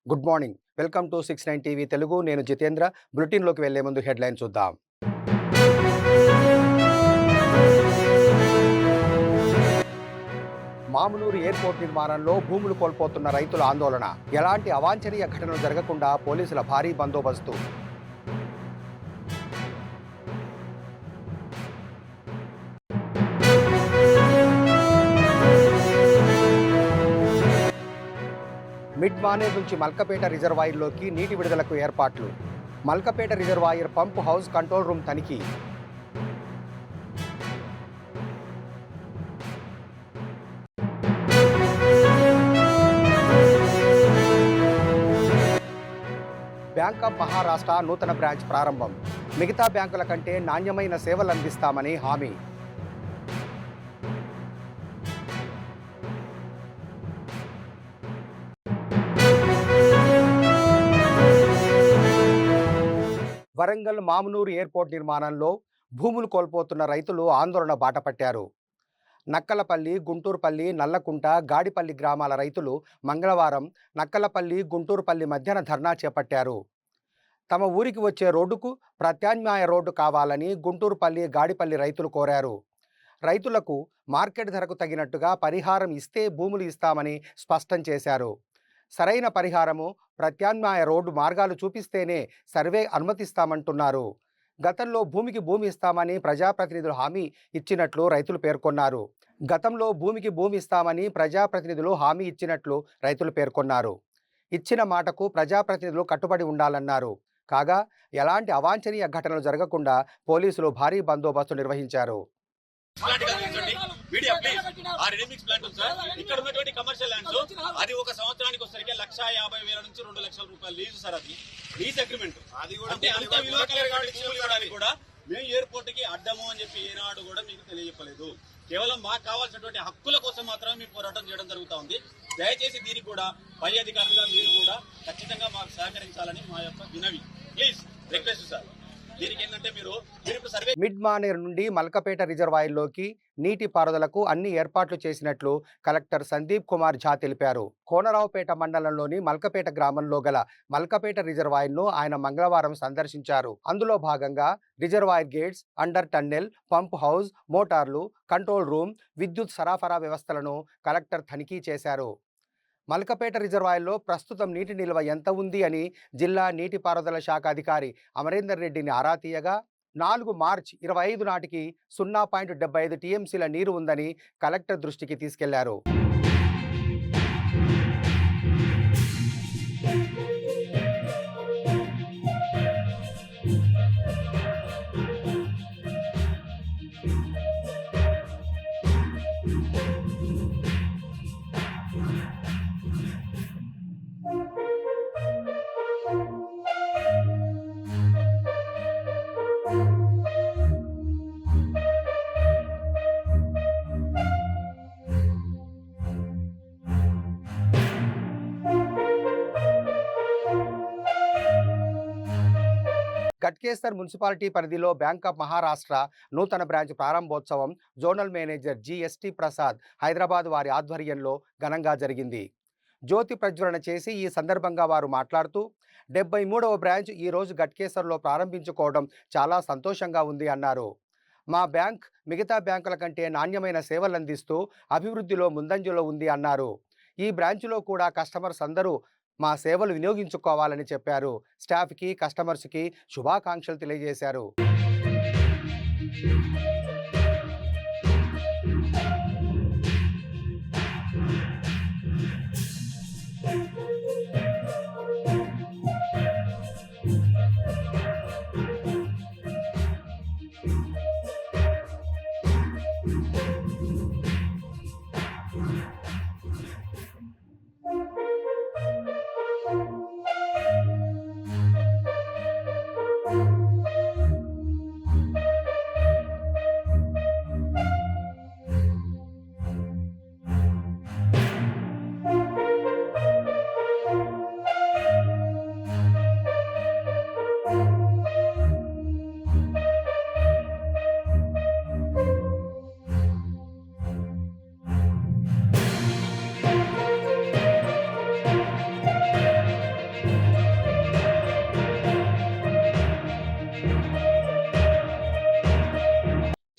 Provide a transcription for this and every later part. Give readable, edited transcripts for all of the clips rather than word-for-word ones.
Good morning. Welcome to 69 TV Telugu. నేను జితేంద్ర. బులెటిన్‌లోకి వెళ్లే ముందు హెడ్‌లైన్ చూద్దాం. మామునూరు ఎయిర్‌పోర్ట్ నిర్మాణంలో భూములు కోల్పోతున్న రైతుల ఆందోళన. ఎలాంటి అవాంఛనీయ ఘటనలు జరగకుండా పోలీసుల భారీ బందోబస్తు. మిడ్ మానేర్ నుంచి మల్కపేట రిజర్వాయర్లోకి నీటి విడుదలకు ఏర్పాట్లు. Malkapet reservoir pump house control room తనిఖీ. బ్యాంక్ ఆఫ్ మహారాష్ట్ర నూతన బ్రాంచ్ ప్రారంభం. మిగతా బ్యాంకుల కంటే నాణ్యమైన సేవలు అందిస్తామని హామీ. వరంగల్ మామునూరు ఎయిర్పోర్ట్ నిర్మాణంలో భూములు కోల్పోతున్న రైతులు ఆందోళన బాటపట్టారు. నక్కలపల్లి, గుంటూరుపల్లి, నల్లకుంట, గాడిపల్లి గ్రామాల రైతులు మంగళవారం నక్కలపల్లి, గుంటూరుపల్లి మధ్యన ధర్నా చేపట్టారు. తమ ఊరికి వచ్చే రోడ్డుకు ప్రత్యామ్నాయ రోడ్డు కావాలని గుంటూరుపల్లి, గాడిపల్లి రైతులు కోరారు. రైతులకు మార్కెట్ ధరకు తగినట్టుగా పరిహారం ఇస్తే భూములు ఇస్తామని స్పష్టం చేశారు. సరైన పరిహారము, ప్రత్యామ్నాయ రోడ్డు మార్గాలు చూపిస్తేనే సర్వే అనుమతిస్తామంటున్నారు. గతంలో భూమికి భూమి ఇస్తామని ప్రజాప్రతినిధులు హామీ ఇచ్చినట్లు రైతులు పేర్కొన్నారు. ఇచ్చిన మాటకు ప్రజాప్రతినిధులు కట్టుబడి ఉండాలన్నారు. కాగా ఎలాంటి అవాంఛనీయ ఘటనలు జరగకుండా పోలీసులు భారీ బందోబస్తు నిర్వహించారు. ఇక్కడ ఉన్నటువంటి కమర్షియల్ ల్యాండ్స్ అది ఒక సంవత్సరానికి వచ్చరికి 1,50,000 నుంచి 2 లక్షల రూపాయలు లీజు సార్. అది లీజ్ అగ్రిమెంట్. అది కూడా అంత విలువ కూడా మేము ఎయిర్పోర్ట్ కి అడ్డము అని చెప్పి ఏనాడు కూడా మీకు తెలియజెప్పలేదు. కేవలం మాకు కావాల్సినటువంటి హక్కుల కోసం మాత్రమే మేము పోరాటం చేయడం జరుగుతూ ఉంది. దయచేసి దీనికి కూడా పై అధికారులుగా మీరు కూడా ఖచ్చితంగా మాకు సహకరించాలని మా యొక్క వినవి. Please request sir. Mid Manair నుండి మల్కపేట రిజర్వాయర్లోకి నీటి పారుదలకు అన్ని ఏర్పాట్లు చేసినట్లు కలెక్టర్ సందీప్ కుమార్ ఝా తెలిపారు. కోనరావుపేట మండలంలోని మల్కపేట గ్రామంలో గల మల్కపేట రిజర్వాయర్ను ఆయన మంగళవారం సందర్శించారు. అందులో భాగంగా reservoir gates, under tunnel, pump house, మోటార్లు, కంట్రోల్ రూమ్, విద్యుత్ సరఫరా వ్యవస్థలను కలెక్టర్ తనిఖీ చేశారు. మల్కపేట రిజర్వాయర్లో ప్రస్తుతం నీటి నిల్వ ఎంత ఉంది అని జిల్లా నీటిపారుదల శాఖ అధికారి అమరేందర్ రెడ్డిని ఆరా తీయగా 4 మార్చి 25 నాటికి 0.75 టీఎంసీల నీరు ఉందని కలెక్టర్ దృష్టికి తీసుకెళ్లారు. గట్కేసర్ మున్సిపాలిటీ పరిధిలో బ్యాంక్ ఆఫ్ మహారాష్ట్ర నూతన బ్రాంచ్ ప్రారంభోత్సవం zonal manager GST Prasad Hyderabad వారి ఆధ్వర్యంలో ఘనంగా జరిగింది. జ్యోతి ప్రజ్వలన చేసి ఈ సందర్భంగా వారు మాట్లాడుతూ 73వ బ్రాంచ్ ఈరోజు గట్కేసర్లో ప్రారంభించుకోవడం చాలా సంతోషంగా ఉంది అన్నారు. మా బ్యాంక్ మిగతా బ్యాంకుల కంటే నాణ్యమైన సేవలు అందిస్తూ అభివృద్ధిలో ముందంజలో ఉంది అన్నారు. ఈ బ్రాంచ్లో కూడా కస్టమర్స్ అందరూ మా సేవలు వినియోగించుకోవాలని చెప్పారు. స్టాఫ్కి, కస్టమర్స్కి శుభాకాంక్షలు తెలియజేశారు.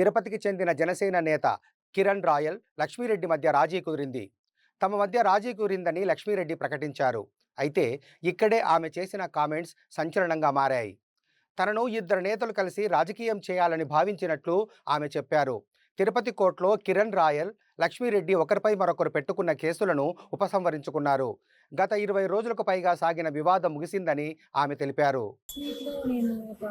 తిరుపతికి చెందిన జనసేన నేత కిరణ్ రాయల్ లక్ష్మీరెడ్డి మధ్య రాజీ కుదిరింది. తమ మధ్య రాజీ కుదిరిందని లక్ష్మీరెడ్డి ప్రకటించారు. అయితే ఇక్కడే ఆమె చేసిన కామెంట్స్ సంచలనంగా మారాయి. తనను ఇద్దరు నేతలు కలిసి రాజకీయం చేయాలని భావించినట్లు ఆమె చెప్పారు. తిరుపతి కోర్టులో కిరణ్ రాయల్, లక్ష్మీరెడ్డి ఒకరిపై మరొకరు పెట్టుకున్న కేసులను ఉపసంహరించుకున్నారు. గత 20 రోజులకు పైగా సాగిన వివాదం ముగిసిందని ఆమె తెలిపారు. మీట్లో నేను ఒక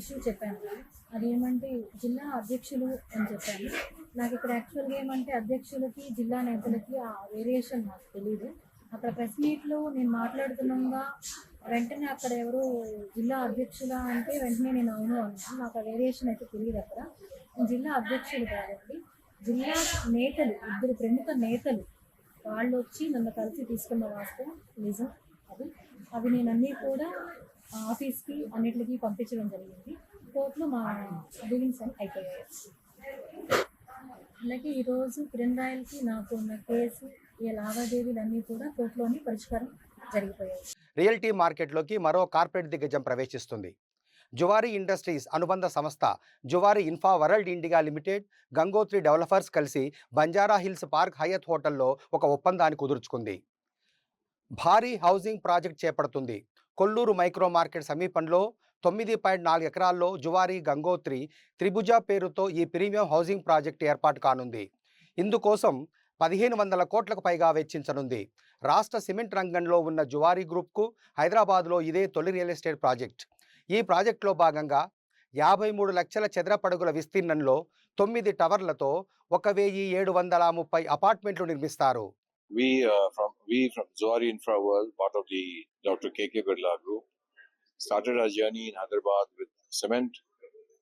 ఇష్యూ చెప్పాను. అదేమంటే జిల్లా అధ్యక్షులు అని చెప్పాను. నాకు ఇక్కడ యాక్చువల్గా ఏమంటే అధ్యక్షులకి జిల్లా నేతలకి ఆ వేరియేషన్ నాకు తెలియదు. అక్కడ ప్రెస్ మీట్లో నేను మాట్లాడుతున్నాగా వెంటనే అక్కడ ఎవరు జిల్లా అధ్యక్షుల అంటే వెంటనే నేను అవును అన్నాను. నాకు ఆ వేరియేషన్ అయితే తెలియదు. అక్కడ జిల్లా అధ్యక్షులు కాబట్టి జిల్లా నేతలు, ఇద్దరు ప్రముఖ నేతలు వాళ్ళు వచ్చి నన్ను కలిసి తీసుకున్న వాస్తవం నిజం. అవి నేను అన్నీ కూడా ఆఫీస్కి అన్నిటికీ పంపించడం జరిగింది. కోర్టులో మా డీలింగ్స్ అని అయిపోయాయి. అలాగే ఈరోజు కిరణ్ రాయల్కి నాకు ఉన్న కేసు, ఈ లావాదేవీలన్నీ కూడా కోర్టులోని పరిష్కారం జరిగిపోయాయి. రియల్టీ మార్కెట్లోకి మరో కార్పొరేట్ దిగ్గజం ప్రవేశిస్తుంది. జువారీ ఇండస్ట్రీస్ అనుబంధ సంస్థ Zuari infra world India limited, Gangotri developers కలిసి బంజారా హిల్స్ పార్క్ హయత్ హోటల్లో ఒక ఒప్పందాన్ని కుదుర్చుకుంది. భారీ హౌసింగ్ ప్రాజెక్ట్ చేపడుతుంది. కొల్లూరు మైక్రో మార్కెట్ సమీపంలో 9.4 ఎకరాల్లో జువారీ గంగోత్రి త్రిభుజ పేరుతో ఈ ప్రీమియం హౌసింగ్ ప్రాజెక్టు ఏర్పాటు కానుంది. ఇందుకోసం 1500 కోట్లకు పైగా వెచ్చించనుంది. రాష్ట్ర సిమెంట్ రంగంలో ఉన్న జువారీ గ్రూప్కు హైదరాబాద్లో ఇదే తొలి రియల్ ఎస్టేట్ ప్రాజెక్ట్. ఈ ప్రాజెక్టులో భాగంగా 53 లక్షల చదరపడుగుల విస్తీర్ణంలో 9 టవర్లతో 1730 అపార్ట్మెంట్లు నిర్మిస్తారు. We from Zuari Infra World, part of the Dr. KK Birla Group, started our journey in Hyderabad with cement,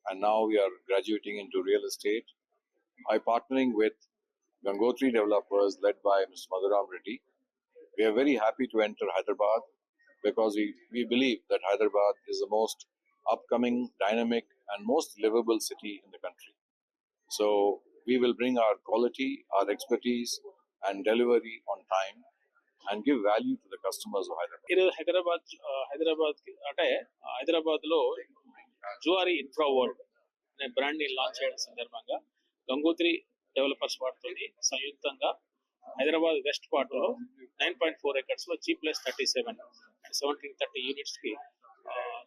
and now we are graduating into real estate by partnering with Gangotri Developers led by Mr. Madhuram Reddy. We are very happy to enter Hyderabad because we believe that Hyderabad is the most upcoming, dynamic and most livable city in the country. So we will bring our quality, our expertise and delivery on time and give value to the customers of Hyderabad. ఈరోజు హైదరాబాద్ లో Zuari infra world అనే brand ని launch చేయడం సందర్భంగా Gangotri developers వాటితోని సంయుక్తంగా Hyderabad west part లో 9.4 acres లో G+37 and 1730 units కి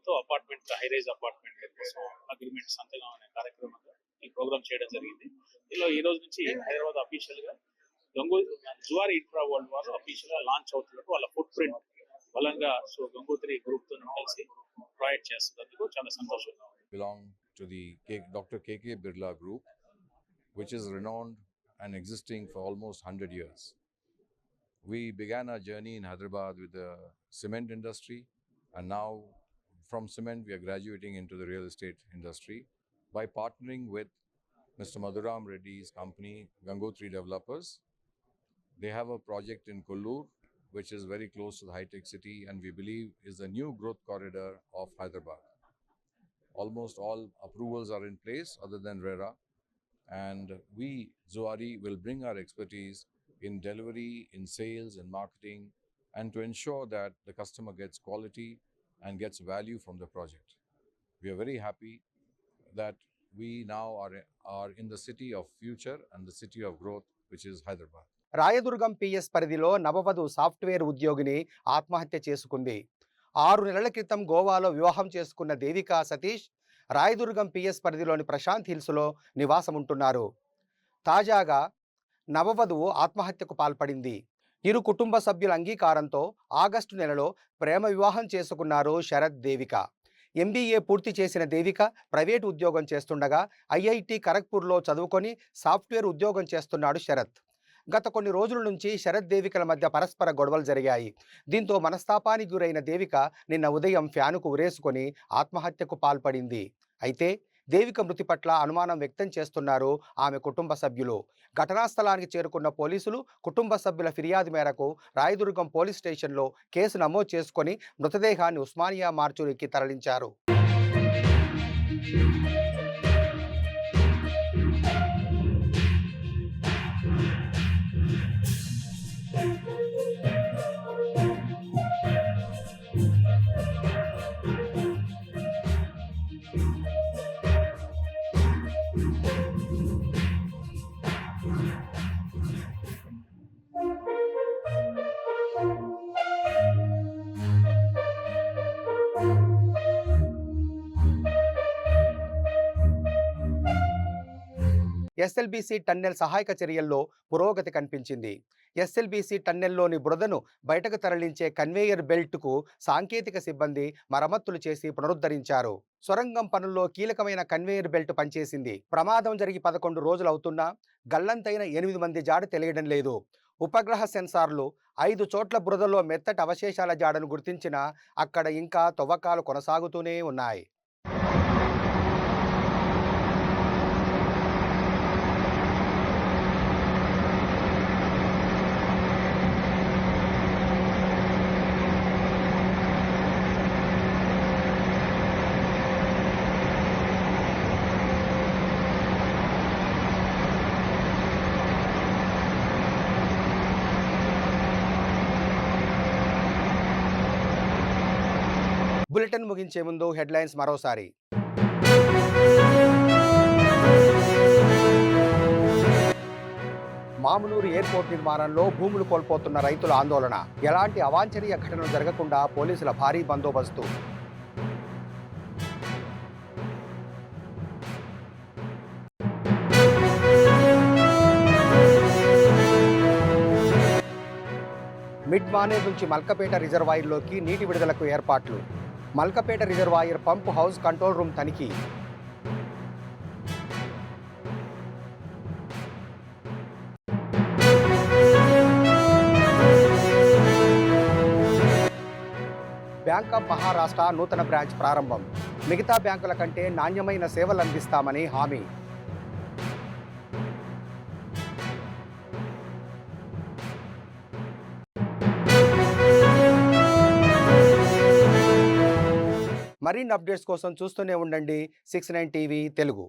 తో అపార్ట్మెంట్, హైరైజ్ అపార్ట్మెంట్ కోసం అగ్రిమెంట్ సంతకం అనే కార్యక్రమంగా ఈ ప్రోగ్రామ్ చేయడం జరిగింది. ఇందులో ఈ రోజు నుంచి హైదరాబాద్ అఫీషియల్ గా జువారీ ఇన్ఫ్రా వరల్డ్ వాళ్ళు అఫీషియల్ గా లాంచ్ అవుతున్నట్టు వాళ్ళ ఫుట్ ప్రింట్ బలంగా గంగోత్రి గ్రూప్ తో కలిసి ప్రొవైడ్ చేస్తున్నందుకు చాలా సంతోషంగా ఉంది. Belong to the Dr. KK Birla Group, which is renowned and existing for almost 100 years. We began our journey in Hyderabad with the cement industry, and now from cement we are graduating into the real estate industry by partnering with Mr. Madhuram Reddy's company, Gangotri Developers. They have a project in Kollur, which is very close to the high-tech city and we believe is the new growth corridor of Hyderabad. Almost all approvals are in place other than RERA, and we, Zuari, will bring our expertise in delivery, in sales, in marketing, and to ensure that the customer gets quality and gets value from the project. We are very happy that we now are in the city of future and the city of growth, which is Hyderabad. Rayadurgam PS పరిధిలో నవవధు software ఉద్యోగిని ఆత్మహత్య చేసుకుంది. 6 నెలల క్రితం గోవాలో వివాహం చేసుకున్న Devika Satish Rayadurgam PS పరిధిలోని ప్రశాంత్ హిల్స్లో నివాసముంటున్నారు. తాజాగా నవవధువు ఆత్మహత్యకు పాల్పడింది. ఇరు కుటుంబ సభ్యుల అంగీకారంతో ఆగస్టు నెలలో ప్రేమ వివాహం చేసుకున్నారు శరత్, దేవిక. MBA పూర్తి చేసిన దేవిక ప్రైవేటు ఉద్యోగం చేస్తుండగా IIT ఖరగ్పూర్లో చదువుకొని సాఫ్ట్వేర్ ఉద్యోగం చేస్తున్నాడు శరత్. గత కొన్ని రోజుల నుంచి శరత్, దేవికల మధ్య పరస్పర గొడవలు జరిగాయి. దీంతో మనస్తాపానికి గురైన దేవిక నిన్న ఉదయం ఫ్యానుకు ఉరేసుకొని ఆత్మహత్యకు పాల్పడింది. అయితే దేవిక మృతి పట్ల అనుమానం వ్యక్తం చేస్తున్నారు ఆమె కుటుంబ సభ్యులు. ఘటనా స్థలానికి చేరుకున్న పోలీసులు కుటుంబ సభ్యుల ఫిర్యాదు మేరకు రాయదుర్గం పోలీస్ స్టేషన్లో కేసు నమోదు చేసుకొని మృతదేహాన్ని ఉస్మానియా మార్చురీకి తరలించారు. ఎస్ఎల్బీసీ టన్నెల్ సహాయక చర్యల్లో పురోగతి కనిపించింది. ఎస్ఎల్బీసీ టన్నెల్లోని బురదను బయటకు తరలించే కన్వేయర్ బెల్ట్కు సాంకేతిక సిబ్బంది మరమ్మతులు చేసి పునరుద్ధరించారు. సొరంగం పనుల్లో కీలకమైన కన్వేయర్ బెల్ట్ పనిచేసింది. ప్రమాదం జరిగి 11 రోజులవుతున్నా గల్లంతైన 8 మంది జాడ తెలియడం లేదు. ఉపగ్రహ సెన్సార్లు 5 చోట్ల బురదలో మెత్తటి అవశేషాల జాడను గుర్తించినా అక్కడ ఇంకా తవ్వకాలు కొనసాగుతూనే ఉన్నాయి. బులెటిన్ ముగించే ముందు హెడ్లైన్స్ మరోసారి. మామునూరు ఎయిర్పోర్ట్ నిర్మాణంలో భూములు కోల్పోతున్న రైతుల ఆందోళన. ఎలాంటి అవాంఛనీయ ఘటనలు జరగకుండా పోలీసుల భారీ బందోబస్తు. మిడ్ మానేర్ నుంచి మల్కపేట రిజర్వాయర్లోకి నీటి విడుదలకు ఏర్పాట్లు. Malkapet reservoir pump house control room తనిఖీ. బ్యాంక్ ఆఫ్ మహారాష్ట్ర నూతన బ్రాంచ్ ప్రారంభం. మిగతా బ్యాంకుల కంటే నాణ్యమైన సేవలు అందిస్తామని హామీ. మరిన్ని అప్డేట్స్ కోసం చూస్తూనే ఉండండి 69 టీవీ తెలుగు.